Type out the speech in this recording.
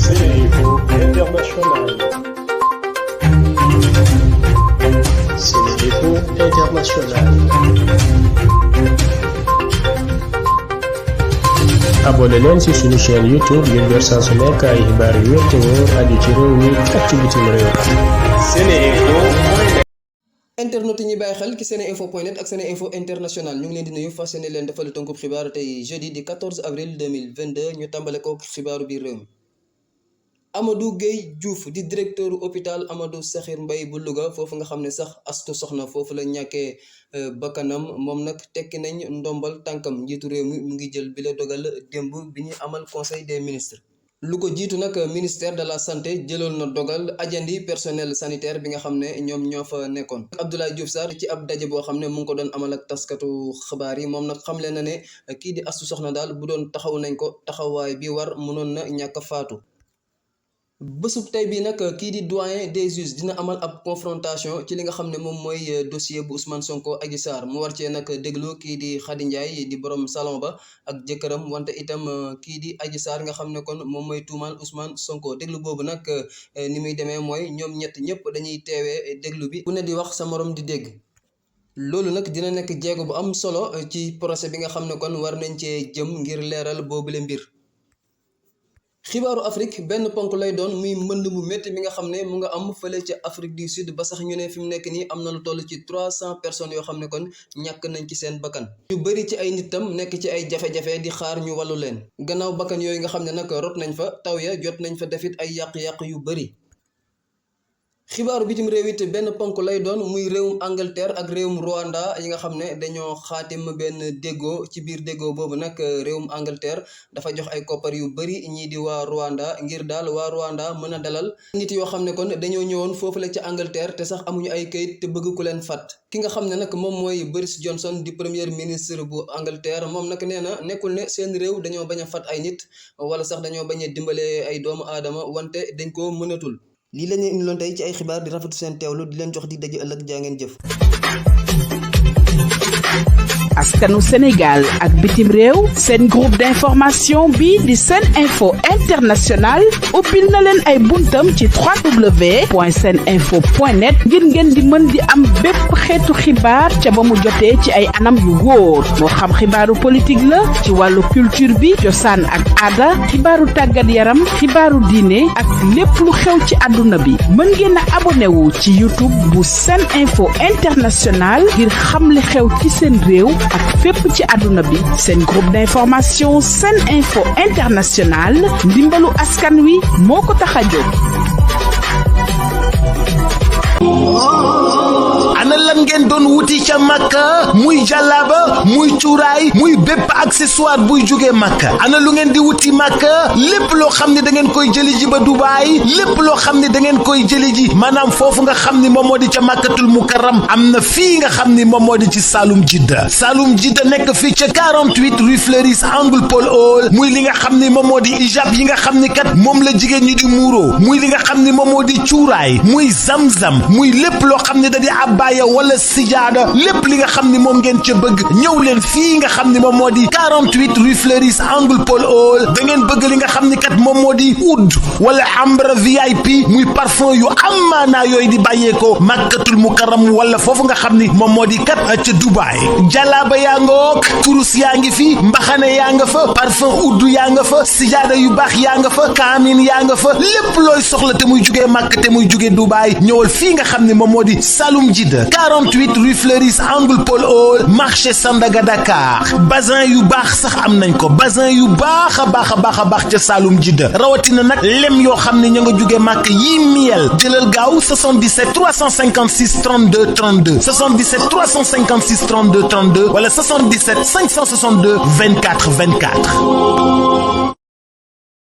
SeneInfo International. SeneInfo International. abonné leen ci suñu chaîne YouTube ngir jot saa su nekk ay xibaar yu wér te wóor aju ci réew mi ak ci bitim réew. SeneInfo. internet yi ñuy bàyyi xel ci seneinfo.net ak SeneInfo International ñu ngi leen di nuyu fas yéene leen defal tënkub xibaar tey jeudi di 14 avril 2022 ñu tàmbale ko xibaaru biir réew mi. Amadou Gueye Diouf di directeur hôpital Amadou Sakhir Mbaye bu Louga foofu nga xam ne sax Astou Sokhna foofu la ñàkkee bakkanam moom nag tekki nañ ndombal tànkam njiitu réew mi mu ngi jël bi la dogal démb bi ñuy amal conseil des ministres. lu ko jiitu nag ministère de la santé jëloon na dogal ajandi personnel sanitaire bi nga xam ne ñoom ñoo fa nekkoon. Abdoulaye Diouf Sarr ci ab daje boo xam ne mu ngi ko doon amal ak taskatu xabaar yi moom nag xamle na ne kii di Astou Sokhna daal bu doon taxaw nañ ko taxawaay bi war mënoon na ñàkk a faatu. bésub tey bii nag kii di doyen des juges dina amal ab confrontation ci li nga xam ne moom mooy dossier bu Ousmane Sonko Adji Sarr mu war cee nag déglu kii di Khady Ndiaye di borom salon ba ak jëkkëram wante itam kii di Adji Sarr nga xam ne kon moom mooy tuumaal Ousmane Sonko déglu boobu nag ni muy demee mooy ñoom ñett ñëpp dañuy teewee déglu bi ku ne di wax sa morom di dégg. loolu nag dina nekk jéego bu am solo ci procès bi nga xam ne kon war nañ cee jëm ngir leeral boobule mbir. xibaaru Afrique benn ponk lay doon muy mbënd mu métti mi nga xam ne mu nga am fële ca Afrique du Sud ba sax ñu ne fi mu nekk nii am na lu toll ci 300 personnes yoo xam ne kon ñàkk nañ ci seen bakkan ñu bëri ci ay nitam nekk ci ay jafe-jafe di xaar ñu wàllu leen gannaaw bakkan yooyu nga xam ne nag rot nañ fa taw ya jot nañ fa defit ay yàq-yàq yu bëri. xibaaru bitim réew it benn ponk lay doon muy réewum Angleterre ak réewum Rwanda yi nga xam ne dañoo xaatim benn déggoo ci biir déggoo boobu nag réewum Angleterre dafa jox ay koppar yu bëri ñii di waa Rwanda ngir daal waa Rwanda mën a dalal nit yoo xam ne kon dañoo ñëwoon foofu la ca Angleterre te sax amuñu ay kayit te bëgg ku leen fat ki nga xam ne nag moom mooy Boris Johnson di premier ministre bu Angleterre moom nag nee na nekkul ne seen réew dañoo bañ a fat ay nit wala sax dañoo bañ a dimbale ay doomu aadama wante dañ ko mënatul. lii la ñuy indiloon tey ci ay xibaar di rafetu seen teewlu di leen jox di daje ëllëg jaa ngeen jëf. askanu Sénégal ak bitim réew seen groupe d'information bi di SeneInfo International ubbil na leen ay buntam ci www.seneinfo.net ngir ngeen di mën di am bépp xeetu xibaar ca ba mu jotee ci ay anam yu wóor moo xam xibaaru politique la ci wàllu culture bi cosaan ak aada xibaaru tàggat yaram xibaaru diine ak lépp lu xew ci àdduna bi mën ngeen a abonné wu ci YouTube bu SeneInfo International ngir xam li xew ci seen réew ak fépp ci àdduna bi seen groupe d'information SeneInfo International ndimbalu askan wi moo ko tax a jóg. ana lan ngeen doon wuti ca Makka muy jàllaaba muy cuuraay muy bépp accessoire buy jógee Makka ana lu ngeen di wuti Makka lépp loo xam ne da ngeen koy jëli ji ba Dubaay lépp loo xam ne da ngeen koy jëli ji maanaam foofu nga xam ni moom moo di ca Makkatul Mukarram am na fii nga xam ni moom moo di ci Saloum Jidda nekk fii ca 48 rue Fleuris angle Paul Hall muy li nga xam ni moom moo di hijab yi nga xam ni kat moom la jigéen ñi di muuroo muy li nga xam ni moom moo di cuuraay muy zamzam muy lépp loo xam ne da di abbaaya wala sijaada lépp li nga xam ni moom ngeen ca bëgg ñëw leen fii nga xam ni moom moo di 48 rue Fleuris angle Paul Hall da ngeen bëgg li nga xam ni kat moom moo di oud wala ambre VIP muy parfum yu amaanaa yooyu di bàyyeekoo Makkatul Mukarram wala foofu nga xam ni moom moo di kat ca Dubaay jalaaba yaa ngoog kurus yaa ngi fi mbaxane yaa nga fa parfum oud yaa nga fa sijaada yu baax yaa nga fa kaamin yaa nga fa lépp looy soxla te muy jugee Makka te muy jugee Dubaay ñëwal fii nga xam ni moom moo di Saloum Jidda 48 rue Fleuris angle Paul Hall marché Sandaga Dakar bazin yu baax sax am nañ ko bazin yu baax a baax ca Saloum Jidda rawatina nag lem yoo xam ne ña nga jugee màkk yi miel jëlal gaaw 77 356 32 32 77 356 32 32 wala 77 562 24 24